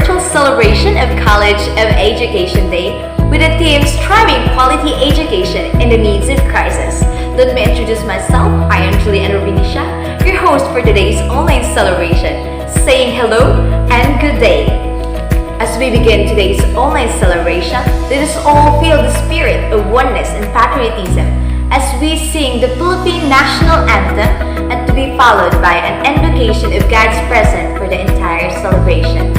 virtual celebration of College of Education Day with the theme Striving Quality Education in the Midst of Crisis. Let me introduce myself. I am Juliana Rubinisha, your host for today's online celebration, saying hello and good day. As we begin today's online celebration, let us all feel the spirit of oneness and patriotism as we sing the Philippine National Anthem, and to be followed by an invocation of God's presence for the entire celebration.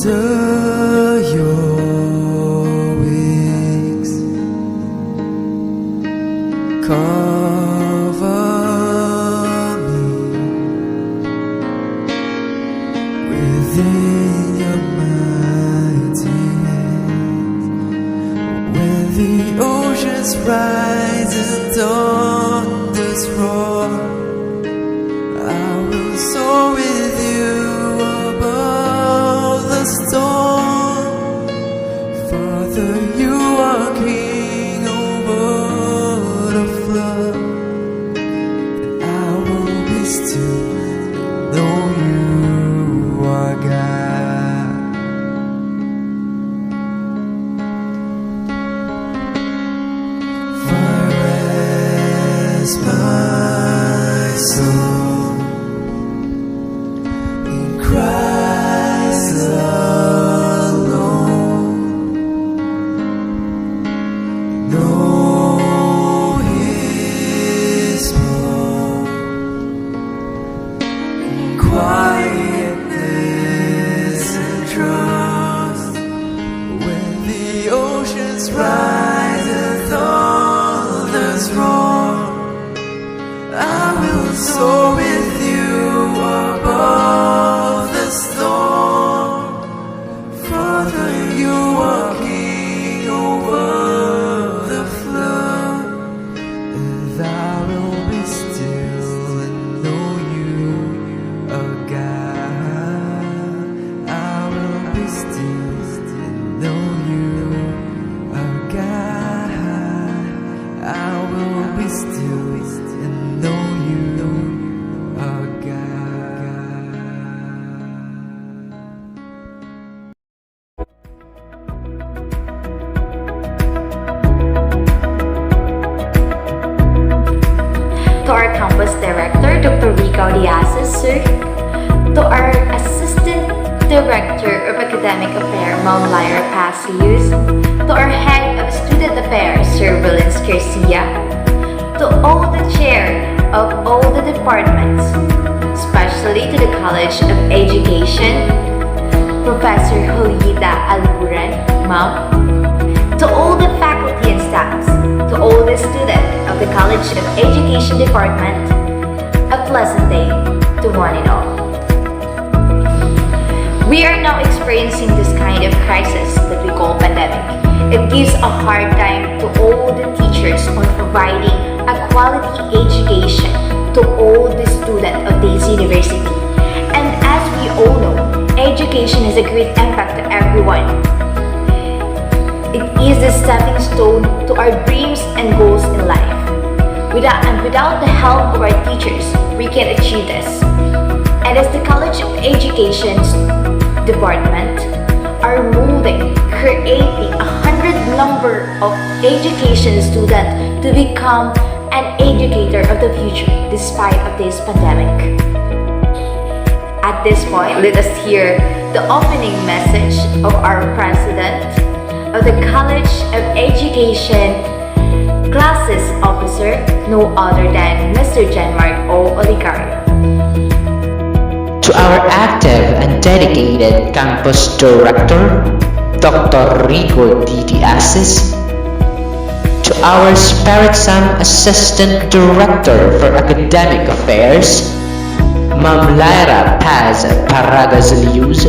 Under your wings, cover me within your mighty hands. When the oceans rise and thunders roar, I will soar with you above the storm. Father, you are king over the flood, and I will be still and know you are God. For as my soul in Christ alone, know His more in quietness and trust. When the oceans rise and thunders roar, I will soar with you above the storm. Father, you are king over the flood, and I will be still and know you are God. I will be still and know you are God. I will be still and know you are God. To our campus director, Dr. Rico Diaz's, sir. To our assistant director of academic affairs, Ma'am Lyra Pasius. To our head of student affairs, Sir Willens Garcia. To all the chair of all the departments, especially to the College of Education, Professor Julieta Alburan, Ma'am. To all the faculty and staffs, to all the students of the College of Education Department, a pleasant day to one and all. We are now experiencing this kind of crisis that we call pandemic. It gives a hard time to all the teachers on providing a quality education to all the students of this university. And as we all know, education has a great impact to everyone. It is the stepping stone to our dreams and goals in life. Without the help of our teachers, we can achieve this. And as the College of Education Department are molding, creating a number of education students to become an educator of the future despite of this pandemic. At this point, let us hear the opening message of our President of the College of Education Classes Officer, no other than Mr. Janmark O. Oligario. To our active and dedicated Campus Director, Dr. Rico D. Diazis. To our Spiritum Assistant Director for Academic Affairs, Ma'am Lyra Paz Paragazalius.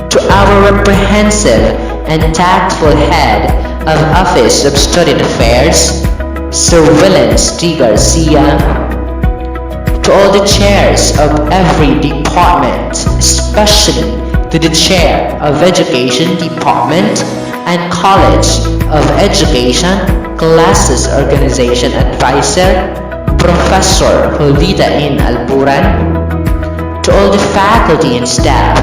To our reprehensive and tactful Head of Office of Student Affairs, Sir Willens D. Garcia. To all the chairs of every department, especially to the Chair of Education Department and College of Education Classes Organization Advisor, Professor Jolita N. Alburan. To all the faculty and staff,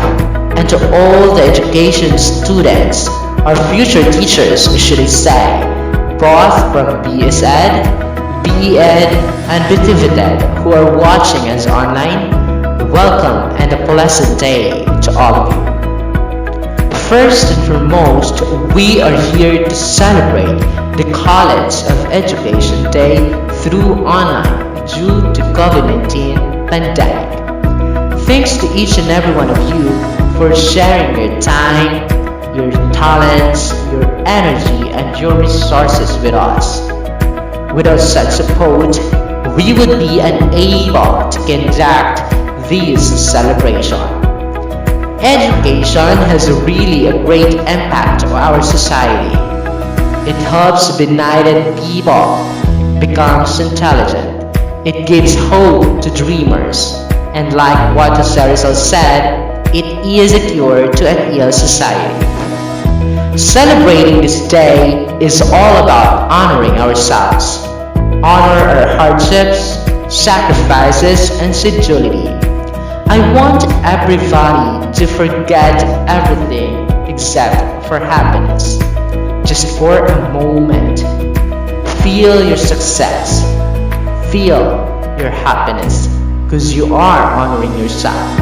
and to all the education students, our future teachers, should I say, both from BSEd, BEd, and BTVEd who are watching us online, welcome and a pleasant day to all of you. First and foremost, we are here to celebrate the College of Education Day through online due to COVID-19 pandemic. Thanks to each and every one of you for sharing your time, your talents, your energy, and your resources with us. Without such support, we would be unable to conduct this celebration. Education has really a great impact on our society. It helps benighted people become intelligent. It gives hope to dreamers. And like what Jose Rizal said, it is a cure to an ill society. Celebrating this day is all about honoring ourselves. Honor our hardships, sacrifices, and sedulity. I want everybody to forget everything except for happiness. Just for a moment. Feel your success. Feel your happiness, because you are honoring yourself.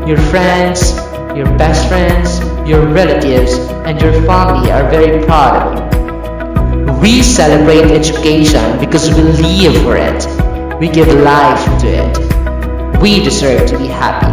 Your friends, your best friends, your relatives, and your family are very proud of you. We celebrate education because we live for it. We give life to it. We deserve to be happy.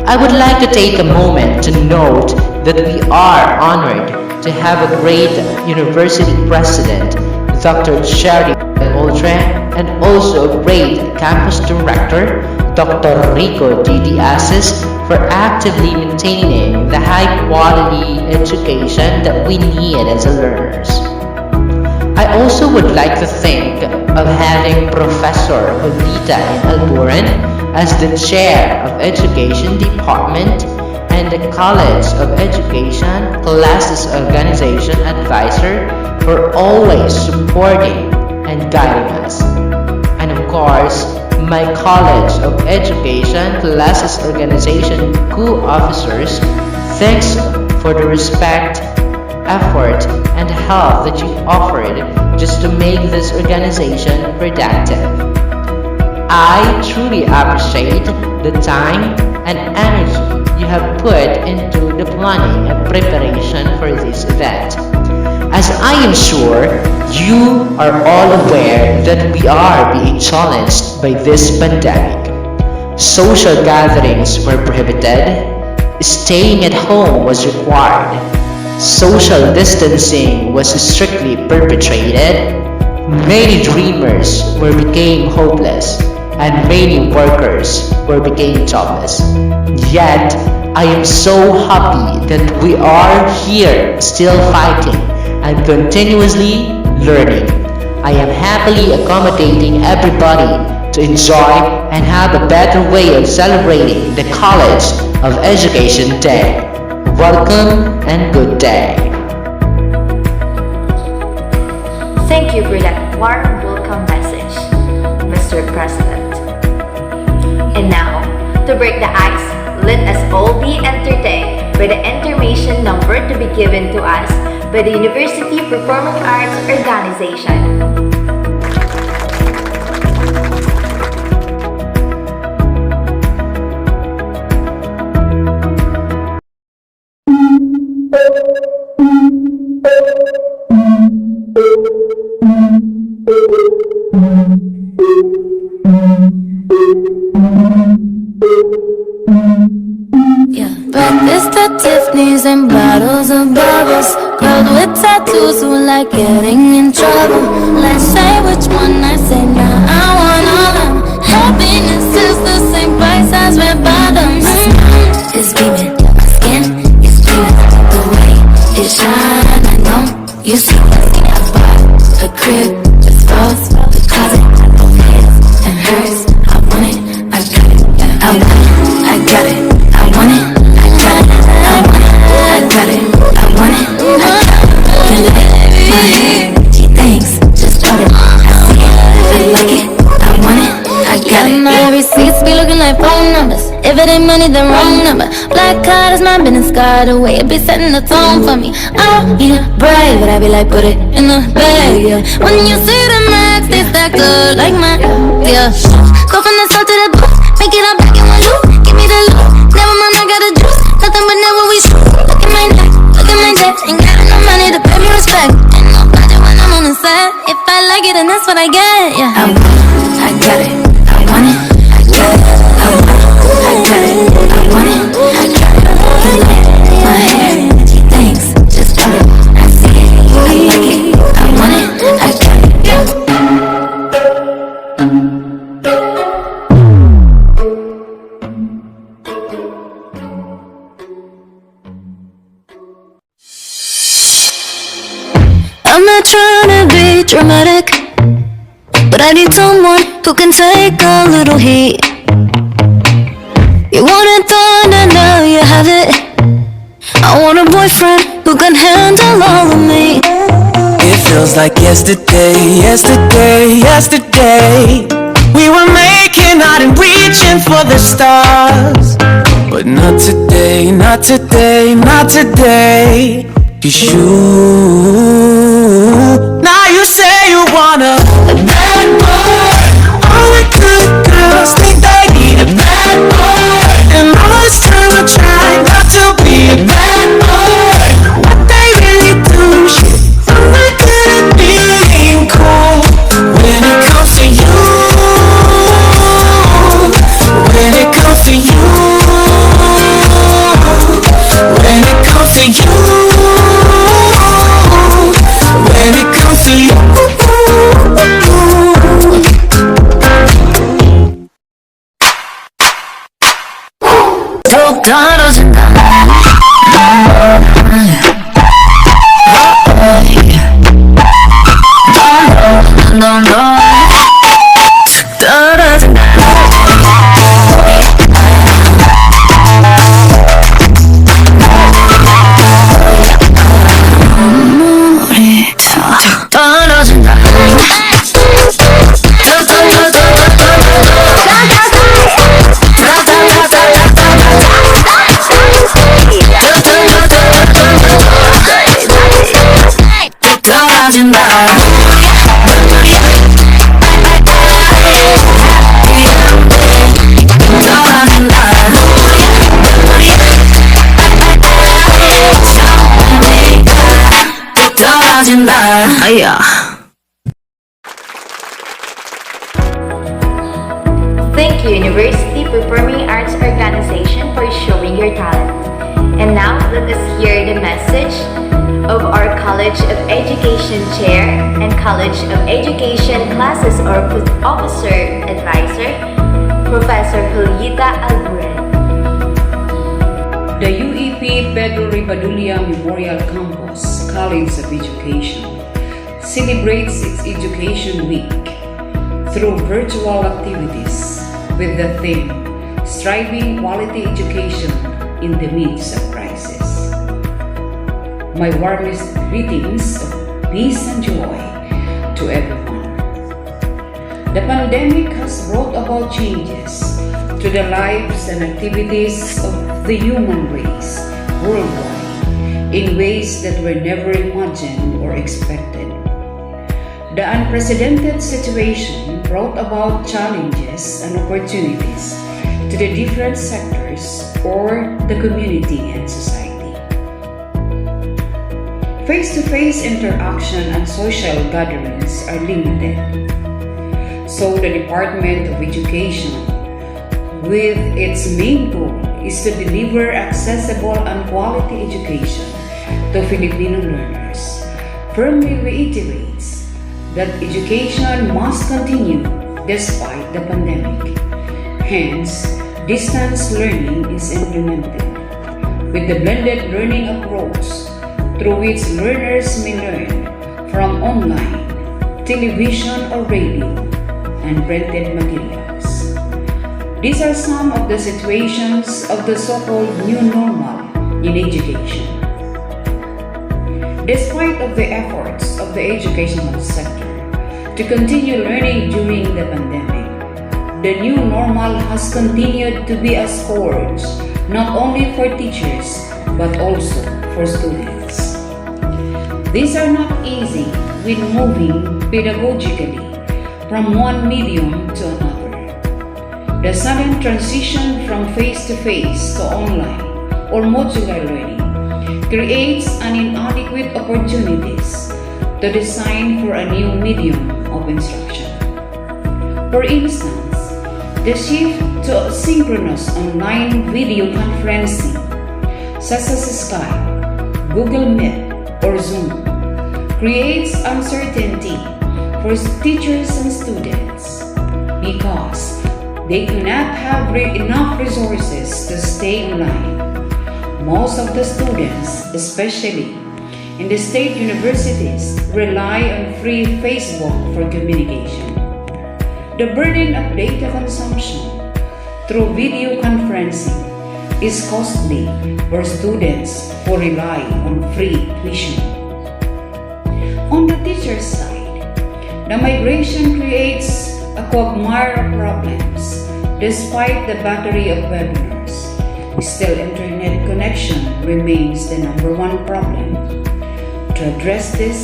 I would like to take a moment to note that we are honored to have a great university president, Dr. Sherry Oltre, and also a great campus director, Dr. Rico D. Diazis, for actively maintaining the high-quality education that we need as learners. I also would like to think of having Professor Jolita N. Alburan as the Chair of Education Department and the College of Education Classes Organization Advisor for always supporting and guiding us. And of course, my College of Education Classes Organization co-officers, thanks for the respect, effort, and help that you offered just to make this organization productive. I truly appreciate the time and energy you have put into the planning and preparation for this event. As I am sure you are all aware that we are being challenged by this pandemic. Social gatherings were prohibited, staying at home was required, social distancing was strictly perpetrated, many dreamers became hopeless, and many workers became jobless. Yet, I am so happy that we are here still fighting and continuously learning. I am happily accommodating everybody to enjoy and have a better way of celebrating the College of Education Day. Welcome and good day. Thank you for that warm welcome message, Mr. President. And now, to break the ice, let us all be entertained by the intermission number to be given to us by the University Performing Arts Organization. Breakfast at Tiffany's and bottles of bubbles. Girls with tattoos who like getting in trouble. Let's say which one I say now. I want all of them. Happiness is the same price as red bottoms. It's beaming, my skin is gleaming. The way it shine, I know you see it. I bought a crib, just falls, the closet, both his and hers. I want it, I got it, I want it, I got it, I want it. Receipts be looking like phone numbers. If it ain't money, then wrong number. Black card is my business card away. It be setting the tone for me. I don't need a brave, but I be like, put it in the bag, yeah. When you see the max, they stack up like my, yeah. Go from the south to the booth, make it all back in one loop. Give me the loot, never mind, I got the juice. Nothing but never we shoot. Look at my neck, look at my debt. Ain't got enough money to pay me respect. Ain't no budget when I'm on the set. If I like it, then that's what I get, yeah. I want it, I got it, I want it. I got it, I want it, I got it. He like my hair, he thinks, just do it. I see it, I like it, I want it, I got it. I'm not trying to be dramatic, but I need someone who can take a little heat. You want it done and now you have it. I want a boyfriend who can handle all of me. It feels like yesterday, yesterday, yesterday. We were making out and reaching for the stars. But not today, not today, not today. 'Cause now you say you want a bad boy. All the good girls think they need a bad boy, and all this time I try not to be a bad boy. What they really do, shit, I'm not good at being cool. When it comes to you, when it comes to you, when it comes to you, when it comes to you. $12 and don't know. Thank you, University Performing Arts Organization, for showing your talent. And now, let us hear the message of our College of Education Chair and College of Education Classes or Officer Advisor, Professor Julieta Alburen. The UEP Pedro Rivadulla Memorial Campus College of Education celebrates its Education Week through virtual activities with the theme Striving Quality Education in the Midst of Crisis. My warmest greetings of peace and joy to everyone. The pandemic has brought about changes to the lives and activities of the human race worldwide, in ways that were never imagined or expected. The unprecedented situation brought about challenges and opportunities to the different sectors or the community and society. Face-to-face interaction and social gatherings are limited. So the Department of Education, with its main goal, is to deliver accessible and quality education to Filipino learners, firmly reiterates that education must continue despite the pandemic. Hence, distance learning is implemented with the blended learning approach through which learners may learn from online, television or radio, and printed materials. These are some of the situations of the so-called new normal in education. Despite of the efforts of the educational sector to continue learning during the pandemic, the new normal has continued to be a scourge not only for teachers but also for students. These are not easy when moving pedagogically from one medium to another. The sudden transition from face-to-face to online or modular learning creates an inadequate opportunities to design for a new medium of instruction. For instance, the shift to synchronous online video conferencing such as Skype, Google Meet, or Zoom creates uncertainty for teachers and students because they do not have enough resources to stay online. Most of the students, especially in the state universities, rely on free Facebook for communication. The burden of data consumption through video conferencing is costly for students who rely on free tuition. On the teacher's side, the migration creates a quagmire of problems despite the battery of webinars. Still, internet connection remains the number one problem. To address this,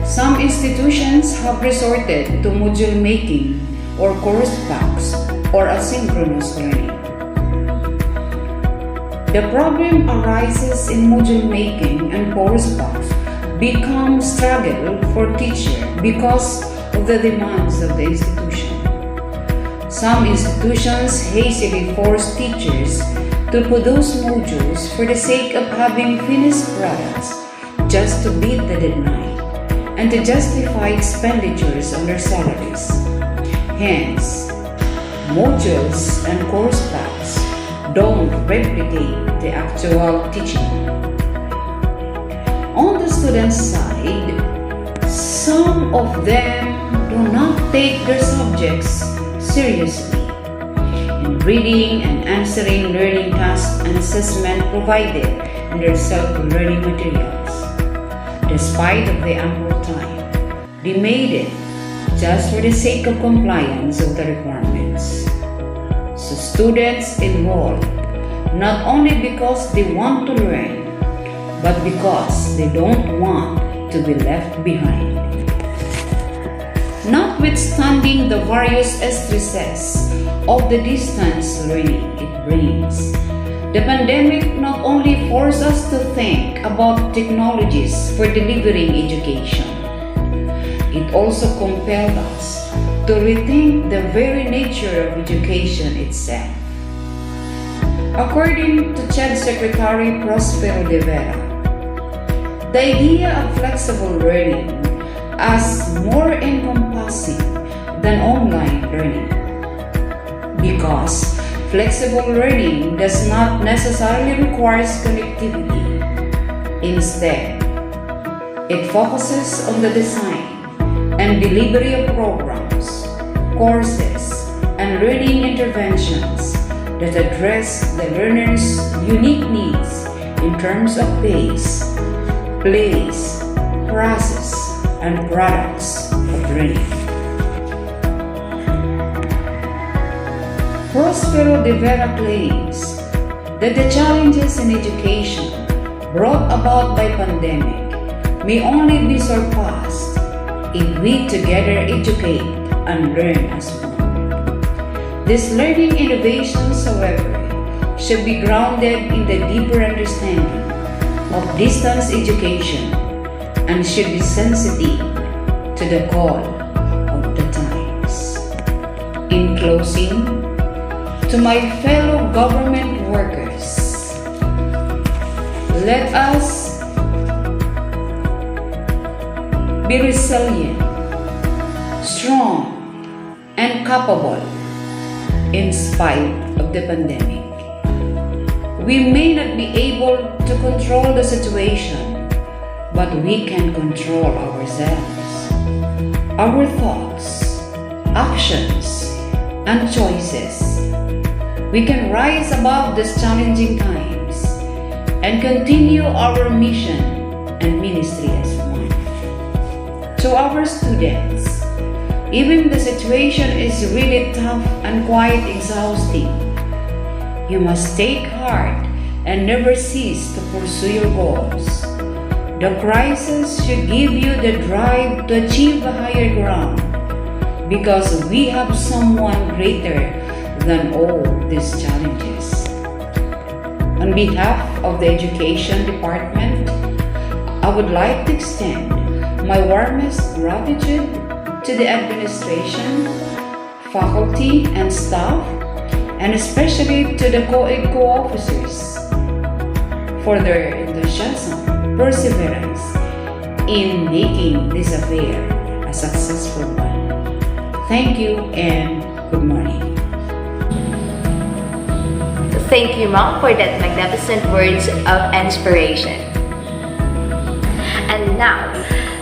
some institutions have resorted to module making or course packs or asynchronous learning. The problem arises in module making and course packs become struggle for teacher because of the demands of the institution. Some institutions hastily force teachers to produce modules for the sake of having finished products just to beat the deadline and to justify expenditures on their salaries. Hence, modules and course packs don't replicate the actual teaching. On the student's side, some of them do not take their subjects seriously in reading and answering learning tasks and assessment provided in their self-learning materials. Despite of the ample time, they made it just for the sake of compliance of the requirements. So students enroll not only because they want to learn, but because they don't want to be left behind. Notwithstanding the various stresses of the distance learning it brings, the pandemic not only forced us to think about technologies for delivering education, it also compelled us to rethink the very nature of education itself. According to CHED Secretary Prospero de Vera, the idea of flexible learning as more encompassing than online learning, because flexible learning does not necessarily require connectivity. Instead, it focuses on the design and delivery of programs, courses, and learning interventions that address the learner's unique needs in terms of pace, place, process, and products of learning. Prospero de Vera claims that the challenges in education brought about by pandemic may only be surpassed if we together educate and learn as one. These learning innovations, however, should be grounded in the deeper understanding of distance education and should be sensitive to the call of the times. In closing, to my fellow government workers, let us be resilient, strong, and capable in spite of the pandemic. We may not be able to control the situation, but we can control ourselves, our thoughts, actions, and choices. We can rise above these challenging times and continue our mission and ministry as one. To our students, even the situation is really tough and quite exhausting. You must take heart and never cease to pursue your goals. The crisis should give you the drive to achieve a higher ground because we have someone greater than all these challenges. On behalf of the Education Department, I would like to extend my warmest gratitude to the administration, faculty, and staff, and especially to the COED co-officers for their enthusiasm, perseverance in making this affair a successful one. Thank you and good morning. Thank you, Mom, for that magnificent words of inspiration. And now,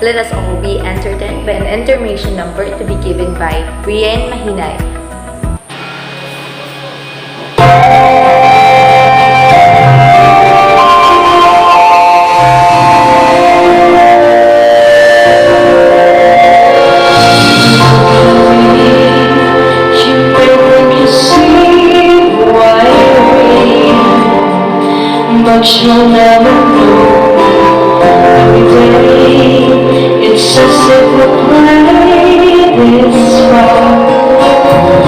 let us all be entertained by an intermission number to be given by Brienne Mahinay. But you'll never know. Every day it's as if we play this part.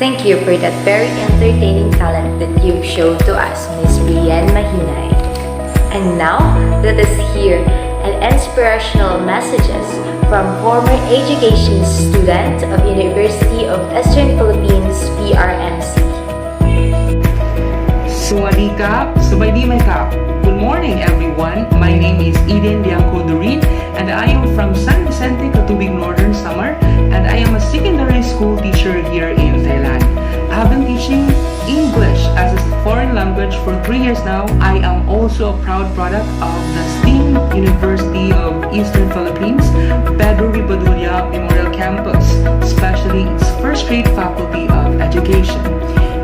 Thank you for that very entertaining talent that you've shown to us, Miss Brienne Mahinay. And now, let us hear an inspirational messages from former education student of University of Eastern Philippines, PRMC. Sawadee Kap, Subay Di May Kap. Good morning everyone, my name is Eden Diangco Durin and I am from San Vicente, Katubig, Northern Samar and I am a secondary school teacher here in Thailand. I have been teaching English as a foreign language for 3 years now. I am also a proud product of the STEAM University of Eastern Philippines, Pedro Ribadulya Memorial Campus, especially its first grade faculty of education.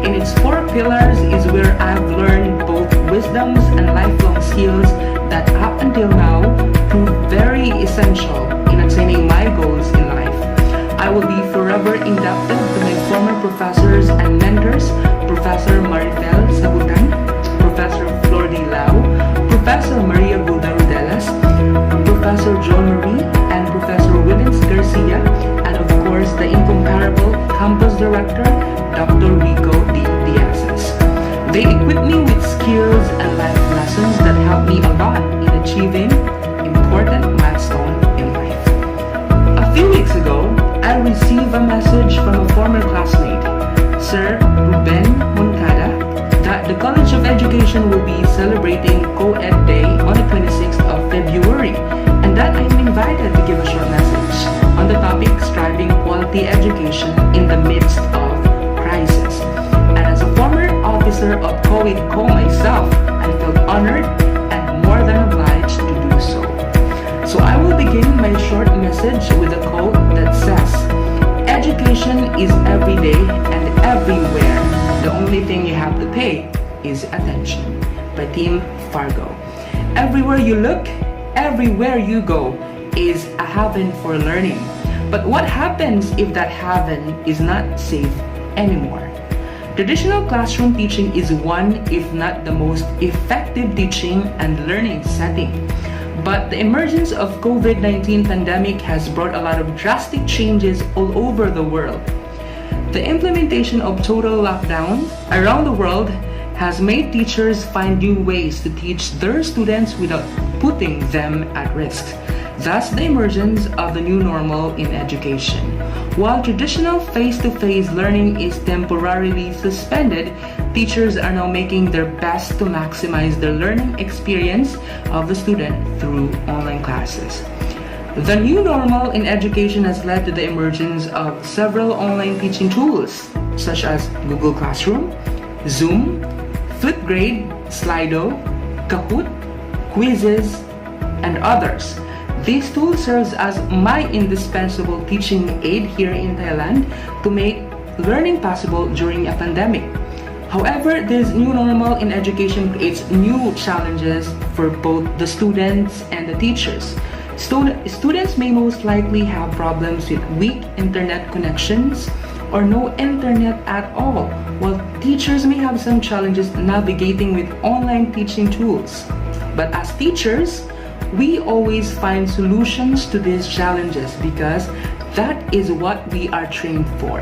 In its 4 pillars is where I've learned both wisdoms and lifelong skills that up until now prove very essential in attaining my goals in life. I will be forever indebted to my former professors and mentors, Professor Marifel Sabutan, Professor Flor Di Lao, Professor Maria Guda Rodelas, Professor John Marie, and Professor Willens Garcia, and of course the incomparable campus director, Dr. Rico D. Diazes. They equip me with skills and life lessons that help me a lot in achieving important milestones in life. A few weeks ago, I received a message from a former classmate, Sir Ruben Moncada, that the College of Education will be celebrating COED Day on the 26th of February, and that I am invited to give a short message on the topic striving quality education in the midst of crisis. And as a former officer of COED myself, I felt honored and more than obliged to do so. So I will begin my short message with a quote that says, "Education is every day and everywhere. The only thing you have to pay is attention." By Team Fargo. Everywhere you look, everywhere you go is a haven for learning. But what happens if that haven is not safe anymore? Traditional classroom teaching is one, if not the most effective teaching and learning setting. But the emergence of COVID-19 pandemic has brought a lot of drastic changes all over the world. The implementation of total lockdown around the world has made teachers find new ways to teach their students without putting them at risk. Thus, the emergence of the new normal in education. While traditional face-to-face learning is temporarily suspended, teachers are now making their best to maximize the learning experience of the student through online classes. The new normal in education has led to the emergence of several online teaching tools, such as Google Classroom, Zoom, Flipgrade, Slido, Kahoot, Quizzes, and others. These tools serves as my indispensable teaching aid here in Thailand to make learning possible during a pandemic. However, this new normal in education creates new challenges for both the students and the teachers. Students may most likely have problems with weak internet connections or no internet at all, while teachers may have some challenges navigating with online teaching tools. But as teachers, we always find solutions to these challenges because that is what we are trained for.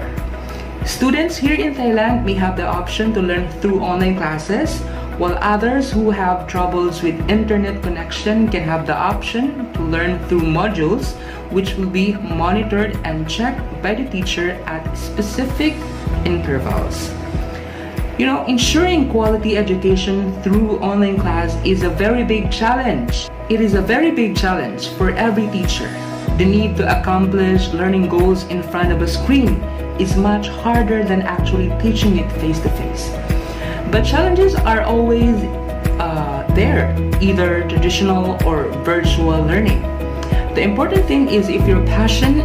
Students here in Thailand may have the option to learn through online classes, while others who have troubles with internet connection can have the option to learn through modules which will be monitored and checked by the teacher at specific intervals. Ensuring quality education through online class is a very big challenge. It is a very big challenge for every teacher. The need to accomplish learning goals in front of a screen is much harder than actually teaching it face to face. But challenges are always there, either traditional or virtual learning. The important thing is if your passion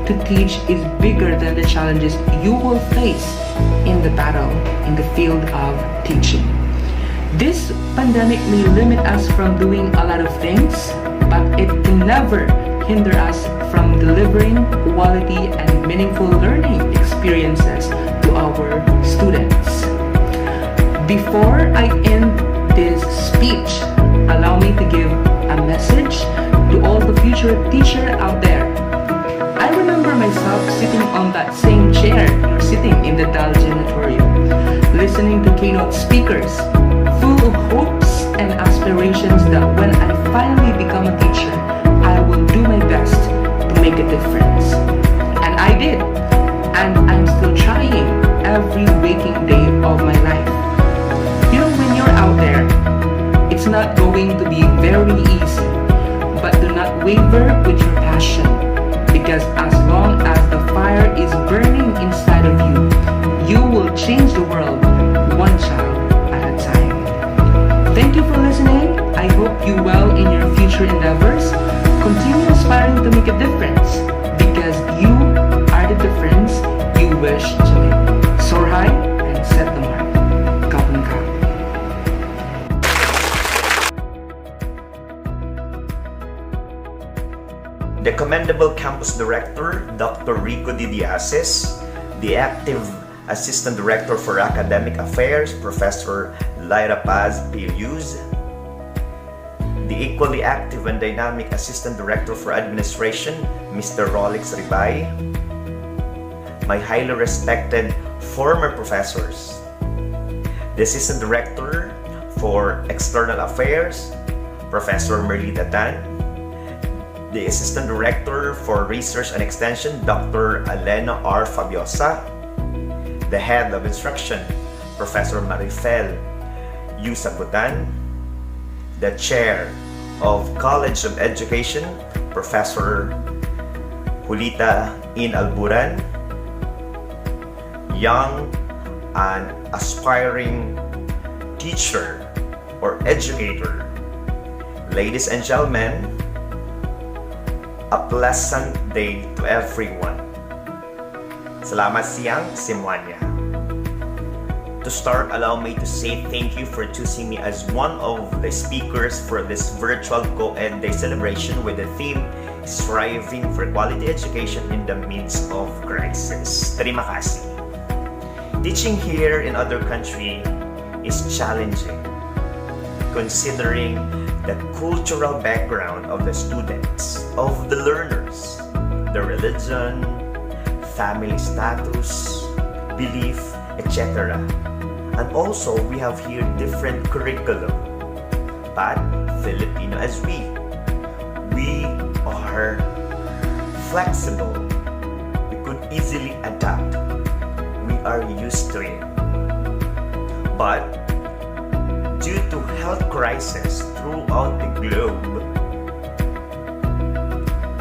to teach is bigger than the challenges you will face in the battle in the field of teaching. This pandemic may limit us from doing a lot of things, but it can never hinder us from delivering quality and meaningful learning experiences to our students. Before I end this speech, allow me to give a message to all the future teachers out there. I remember myself sitting on that same chair you're sitting in the waver with your passion, because as long as the fire is burning inside of you, you will change the world one child at a time. Thank you for listening. I hope you well in your future endeavors. Continue aspiring to make a difference, because you are the difference you wish to make. Soar high and set the mark. Kapun ka. The Commendable Campus Director, Dr. Rico Didiases, the Active Assistant Director for Academic Affairs, Professor Lyra Paz Piliuz, the equally active and dynamic Assistant Director for Administration, Mr. Rolex Ribay, my highly respected former professors, the Assistant Director for External Affairs, Professor Merlita Tan, the Assistant Director for Research and Extension, Dr. Elena R. Fabiosa, the Head of Instruction, Professor Marifel U. Sabutan, the Chair of College of Education, Professor Julita In Alburan, young and aspiring teacher or educator, ladies and gentlemen, a pleasant day to everyone. Salamat siang semuanya. To start, allow me to say thank you for choosing me as one of the speakers for this virtual COED Day celebration with the theme Striving for Quality Education in the Midst of Crisis. Terima kasih. Teaching here in other country is challenging, considering the cultural background of the students, of the learners, the religion, family status, belief, etc. And also, we have here different curriculum. But Filipino as we are flexible. We could easily adapt. We are used to it. But due to health crisis throughout the globe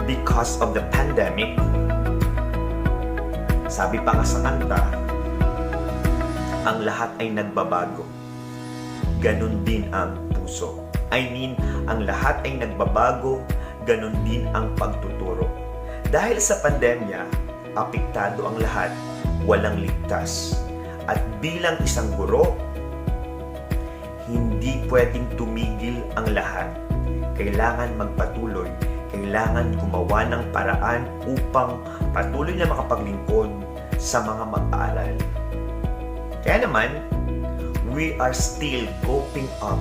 because of the pandemic, sabi pa nga sa kanta, ang lahat ay nagbabago. Ganun din ang puso. Ang lahat ay nagbabago, ganun din ang pagtuturo. Dahil sa pandemya, apektado ang lahat, walang ligtas. At bilang isang guro, hindi pwedeng tumigil ang lahat. Kailangan magpatuloy, kailangan gumawa ng paraan upang patuloy na makapaglingkod sa mga mag-aaral. Kaya naman, we are still coping up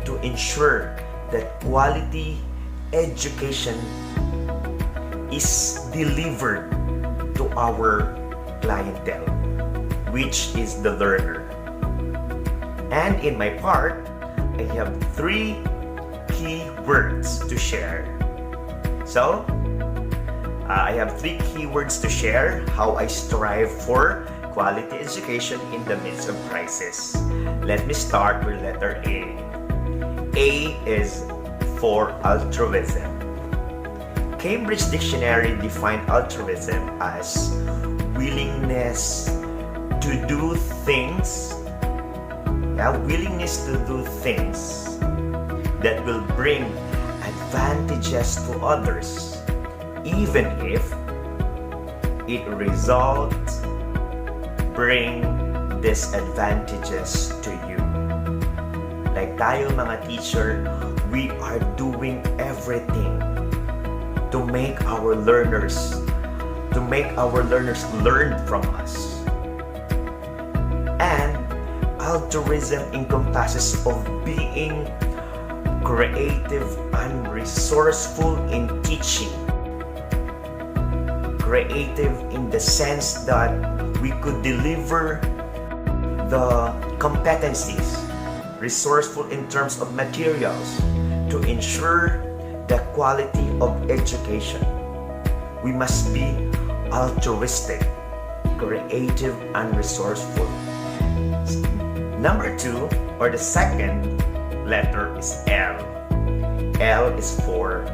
to ensure that quality education is delivered to our clientele, which is the learner. And in my part, I have 3 key words to share. So, I have 3 key words to share how I strive for quality education in the midst of crisis. Let me start with letter A. A is for altruism. Cambridge Dictionary defined altruism as willingness to do things that will bring advantages to others, even if it results bring disadvantages to you. Like tayo mga teacher, we are doing everything to make our learners learn from us. And altruism encompasses of being creative and resourceful in teaching. Creative in the sense that we could deliver the competencies, resourceful in terms of materials to ensure the quality of education. We must be altruistic, creative, and resourceful. Number 2, or the second letter is L. L is for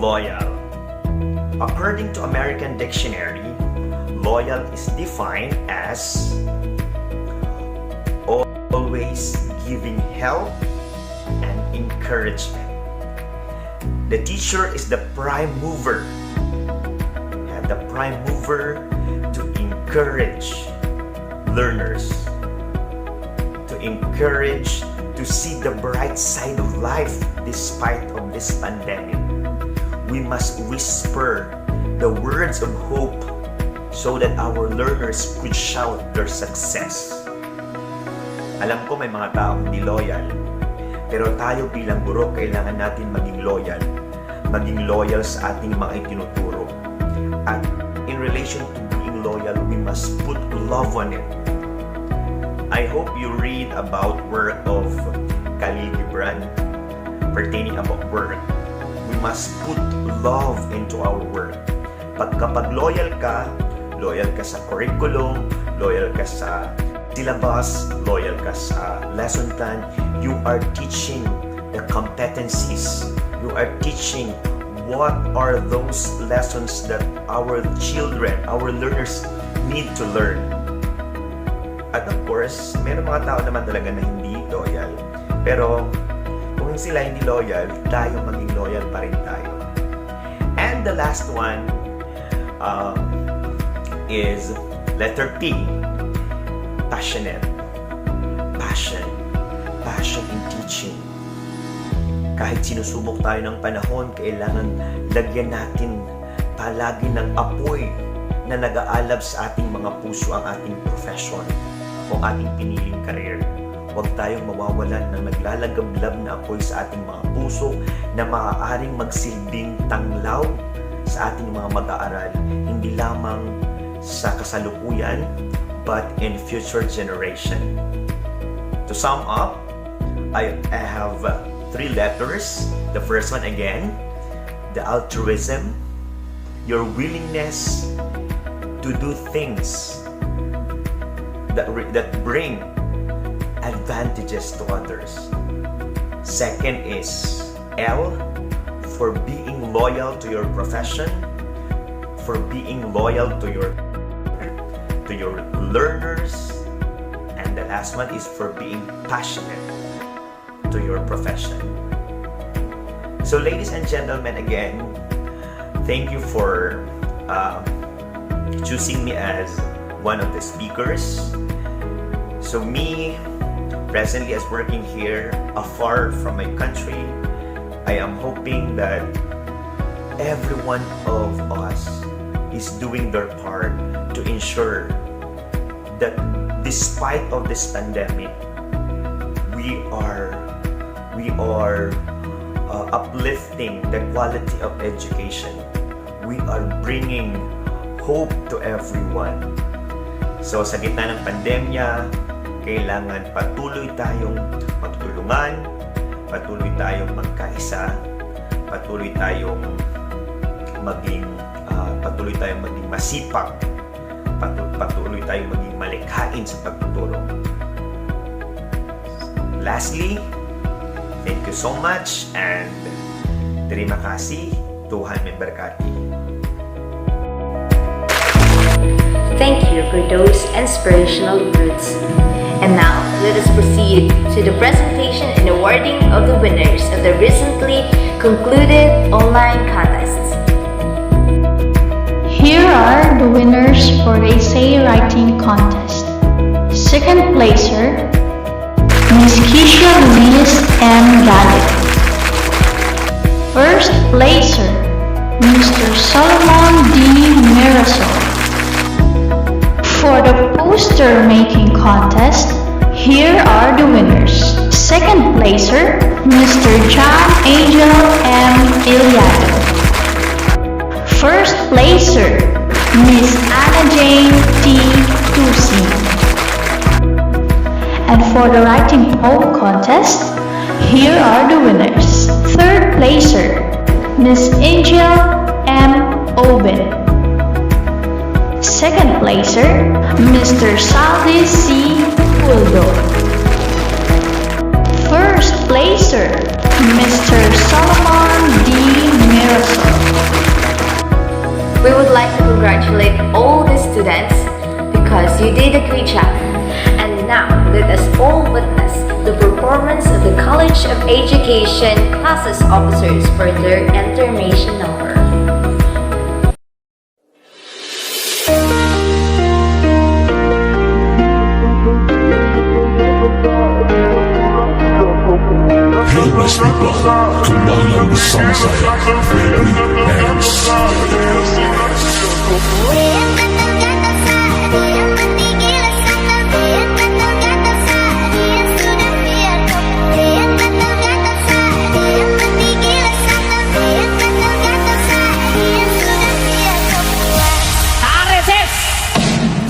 loyal? According to American Dictionary, loyal is defined as always giving help and encouragement. The teacher is the prime mover, and the prime mover to encourage learners, to encourage to see the bright side of life despite of this pandemic. We must whisper the words of hope so that our learners could shout their success. Alam ko may mga taong hindi loyal, pero tayo bilang guro kailangan natin maging loyal sa ating mga itinuturo. At in relation to being loyal, we must put love on it. I hope you read about work of Khalil Gibran pertaining about work. We must put love into our work. Kapag loyal ka sa curriculum, loyal ka sa syllabus, loyal ka sa lesson plan, you are teaching the competencies. You are teaching what are those lessons that our children, our learners need to learn. At of course, meron mga tao naman talaga na hindi loyal. Pero kung sila hindi loyal, tayo maging loyal pa rin tayo. And the last one is letter P. Passionate. Passion in teaching. Kahit sinusubok tayo ng panahon, kailangan lagyan natin palagi ng apoy na nag-aalab sa ating mga puso ang ating profession o ating piniling career. Huwag tayong mawawalan ng naglalagablab na apoy sa ating mga puso na maaaring magsilbing tanglaw sa ating mga mag-aaral, hindi lamang sa kasalukuyan, but in future generation. To sum up, I have 3 letters. The first one again, the altruism, your willingness to do things that bring advantages to others. Second is L, for being loyal to your profession, for being loyal to your learners, and the last one is for being passionate to your profession. So ladies and gentlemen, again, thank you for choosing me as one of the speakers. So me, presently as working here afar from my country, I am hoping that every one of us is doing their part to ensure that despite of this pandemic, we are uplifting the quality of education. We are bringing hope to everyone. So sa gitna ng pandemya, kailangan patuloy tayong magtulungan, patuloy tayong magkaisa, patuloy tayong maging masipag, patuloy tayong maging malikhain sa pagtuturo. Lastly, thank you so much and terima kasih, Tuhan memberkati. Thank you for those inspirational words. And now, let us proceed to the presentation and awarding of the winners of the recently concluded online contests. Here are the winners for the essay writing contest. Second placer, Miss Keisha Louise M. Galit. First placer, Mr. Solomon D. Mirasol. For the poster making contest, here are the winners. Second placer, Mr. John Angel M. Iliado. First placer, Miss Anna Jane T. Tusi. And for the writing poem contest, here are the winners. Third placer, Miss Angel M. Oben. Second placer, Mr. Saldi C. Puldo. First placer, Mr. Solomon D. Mirasol. We would like to congratulate all the students because you did a great job. And now, let us all witness the performance of the College of Education classes officers for their intermission number. Hey nice people, kembali lagi bersama saya, PRMC.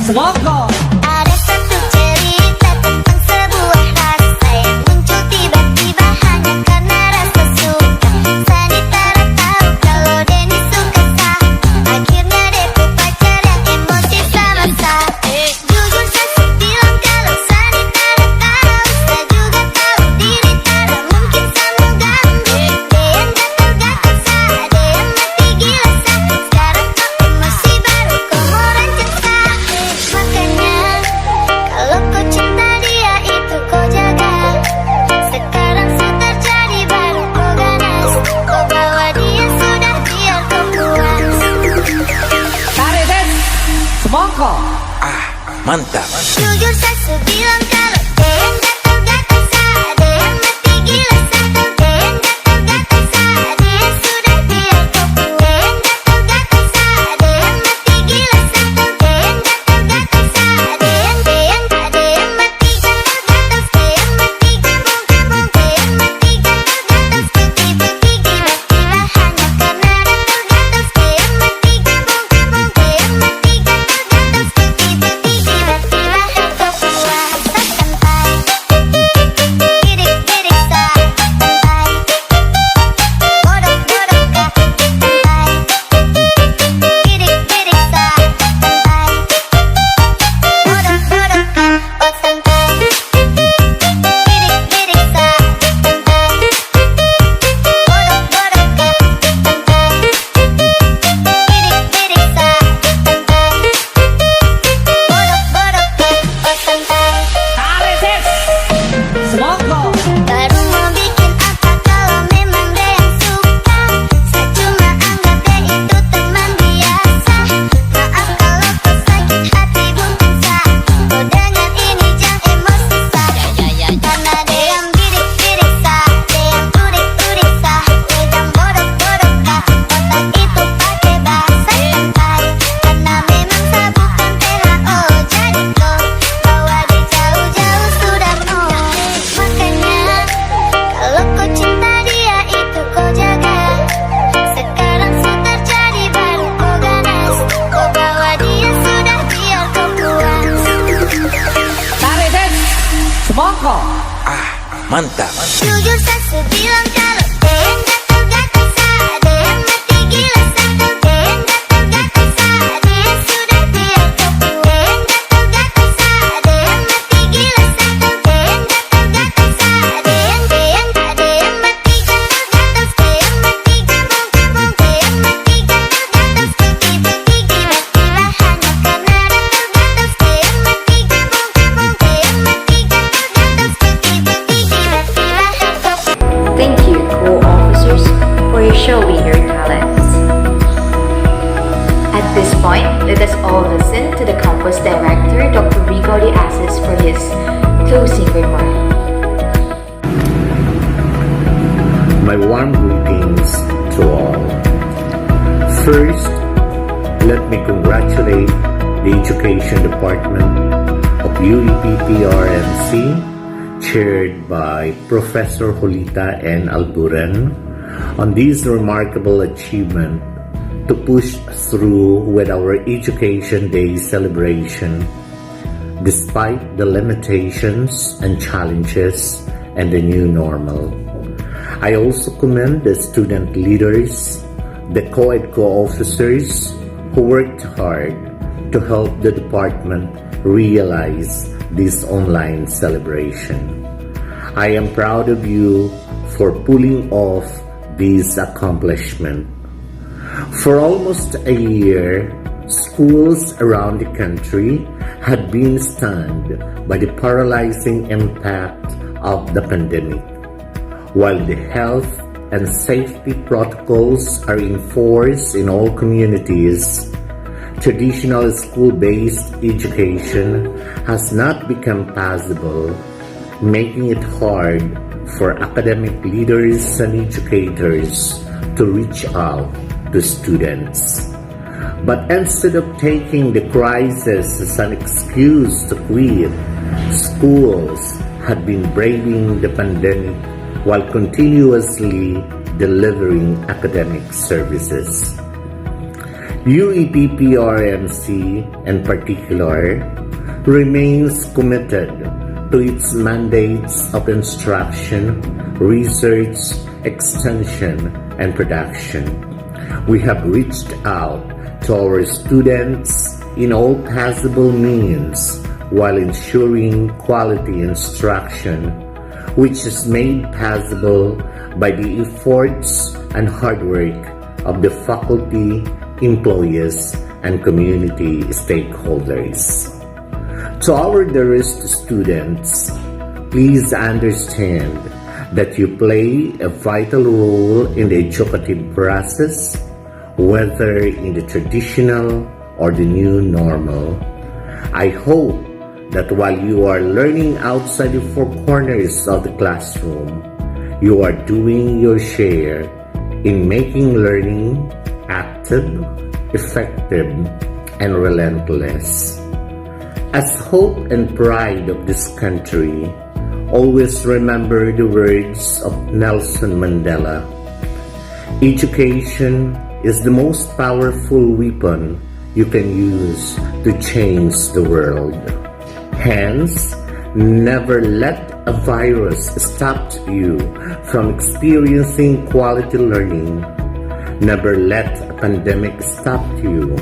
Semoga Ada satu cerita tentang sebuah rasa yang muncul tiba-tiba hanya karena rasa suka. Sani tak tahu kalau Denny suka sah. Akhirnya Deku pacar yang emosi sama sah. Jujur saya bilang kalau Sani tak tahu. Saya juga tahu diri tak mungkin sama ganggu. Dia yang gatal-gatal sah, ada yang mati gila sah. Sekarang kau emosi baru kau mau rancang sah. Makanya kalau kau cinta dia itu kau jaga. Sekarang sudah terjadi baru kau ganas. Kau bawa dia sudah biar kau puas. tarik Des. Semoga Mantap. Jujur saya bilang kalau dia yang gatal-gatal sah, ada yang mati gila sah. Dia yang gatal-gatal sah, dia sudah biar kau puas. Dia yang gatal-gatal sah, ada yang mati gila sah. Dia yang gatal-gatal sah, ada yang mati gatal-gatal. Dia yang mati gabung-gabung. Dia yang mati gatal-gatal. Putih-putih tiba-tiba hanya karena gatal-gatal. Dia yang mati gabung-gabung. Dia yang mati gatal-gatal. Putih-putih tiba-tiba kau puas. Santai, didik-didik sah. Santai, bodoh-bodoh kah. Santai, didik-didik sah. Santai, bodoh-bodoh kah. Oh santai, didik-didik sah. Santai, bodoh-bodoh kah. Santai, didik-didik sah. Santai, bodoh-bodoh kah. Oh santai. tarik Des. Semoga Baru mau bikin apa kalau memang dia yang suka. Saya cuma anggap dia itu teman biasa. Maaf kalau kau sakit hati bukan sah. Kau dengar ini jangan emosi sah. Karena dia yang bidik-bidik sah, dia yang udik-udik sah. Wedang bodoh-bodoh kah, otak itu pakai bahasa santai. Karena memang saya bukan THO, jadi kau bawa dia jauh-jauh sudah mau. Makanya kalau kau cinta dia itu kau jaga. Sekarang sudah terjadi baru kau ganas. Kau bawa dia sudah biar kau puas. tarik Des. Semoga Mantap. Jujur saya bilang kalau dia yang gatal-gatal sah, ada yang mati gila sah. Dia yang gatal-gatal sah, dia sudah biar kau puas. Dia yang gatal-gatal sah, ada yang mati gila sah. Dia yang gatal-gatal sah, ada yang mati gatal-gatal. Dia yang mati gabung-gabung. Dia yang mati gatal-gatal. Putih-putih tiba-tiba hanya karena gatal-gatal. Dia yang mati gabung-gabung. Dia yang mati gatal-gatal. Putih-putih tiba-tiba kau. Thank you, co-officers, for showing your talents. At this point, let us all listen to the campus director, Dr. Rico de Asis, for his closing remark. My warm greetings to all. First, let me congratulate the Education Department of UEP PRMC, chaired by Professor Jolita N. Alburen, on this remarkable achievement to push through with our Education Day celebration, despite the limitations and challenges and the new normal. I also commend the student leaders, the COED co-officers who worked hard to help the department realize this online celebration. I am proud of you for pulling off this accomplishment. For almost a year, schools around the country had been stunned by the paralyzing impact of the pandemic. While the health and safety protocols are in force in all communities, traditional school-based education has not become possible, making it hard for academic leaders and educators to reach out to students. But instead of taking the crisis as an excuse to quit, schools had been braving the pandemic while continuously delivering academic services. UEP PRMC, in particular, remains committed to its mandates of instruction, research, extension, and production. We have reached out to our students in all possible means while ensuring quality instruction, which is made possible by the efforts and hard work of the faculty, employees, and community stakeholders. To our dearest students, please understand that you play a vital role in the educative process, whether in the traditional or the new normal. I hope that while you are learning outside the four corners of the classroom, you are doing your share in making learning active, effective, and relentless. As hope and pride of this country, always remember the words of Nelson Mandela. Education is the most powerful weapon you can use to change the world. Hence, never let a virus stop you from experiencing quality learning. Never let a pandemic stop you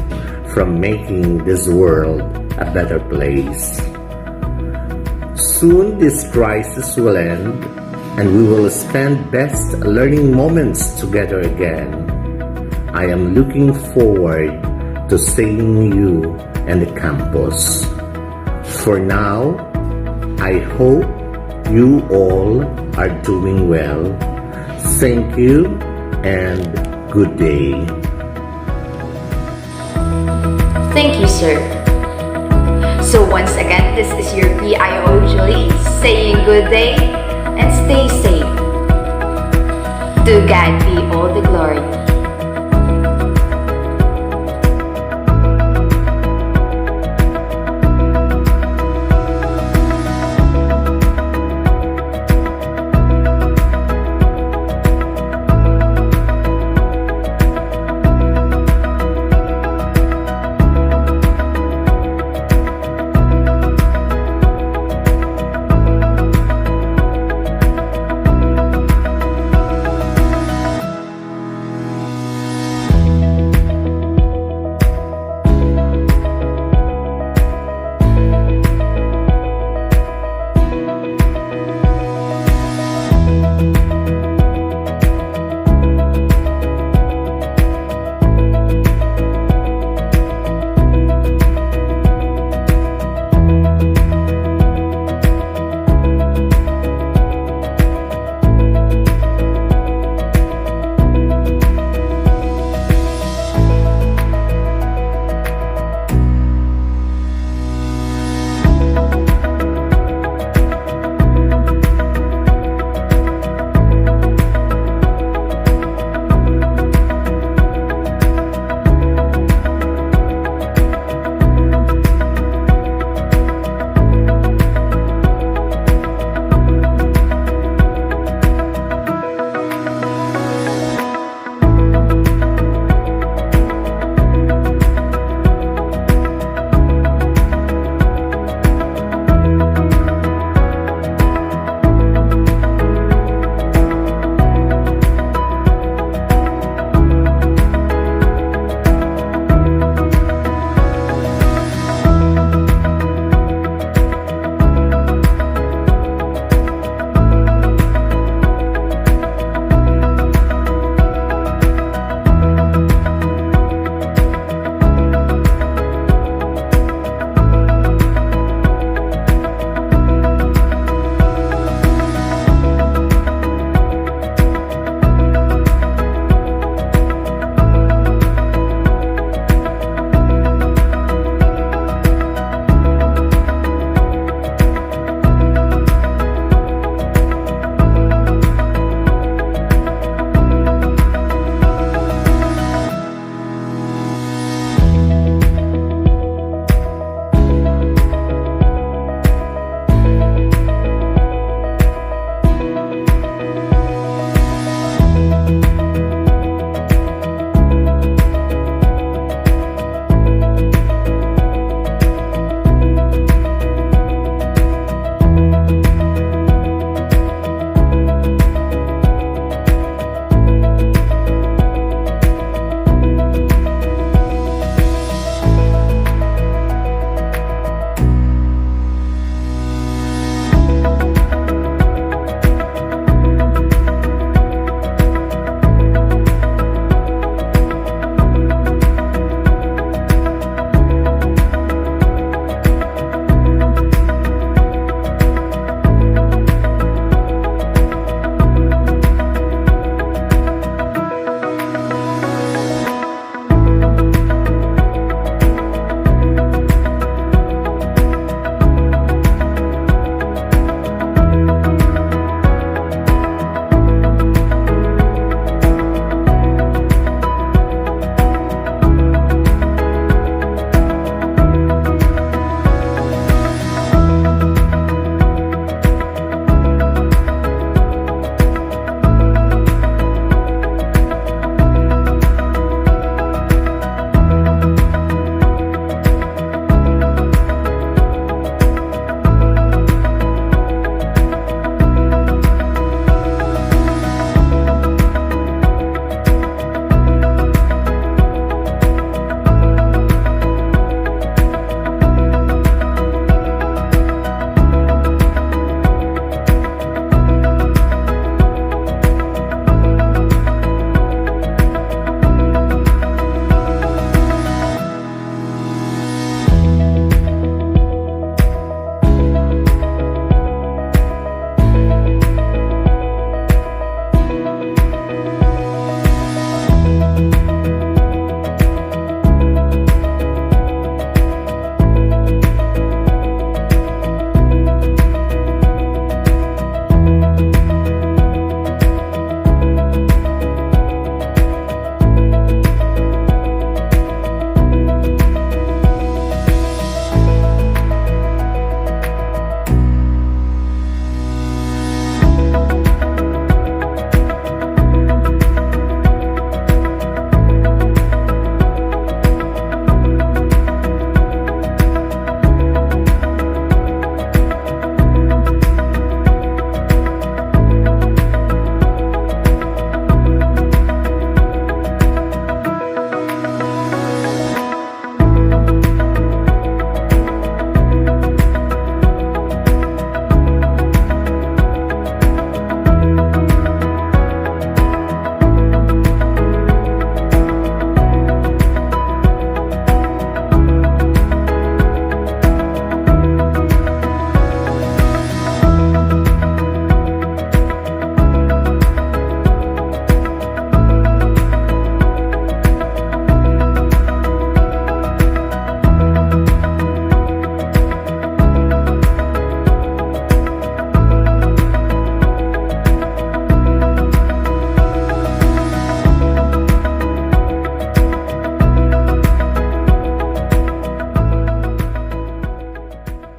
from making this world a better place. Soon this crisis will end and we will spend best learning moments together again. I am looking forward to seeing you in the campus. For now, I hope you all are doing well. Thank you and good day. Thank you, sir. So once again, this is your PIO Julie saying good day and stay safe. To God be all the glory.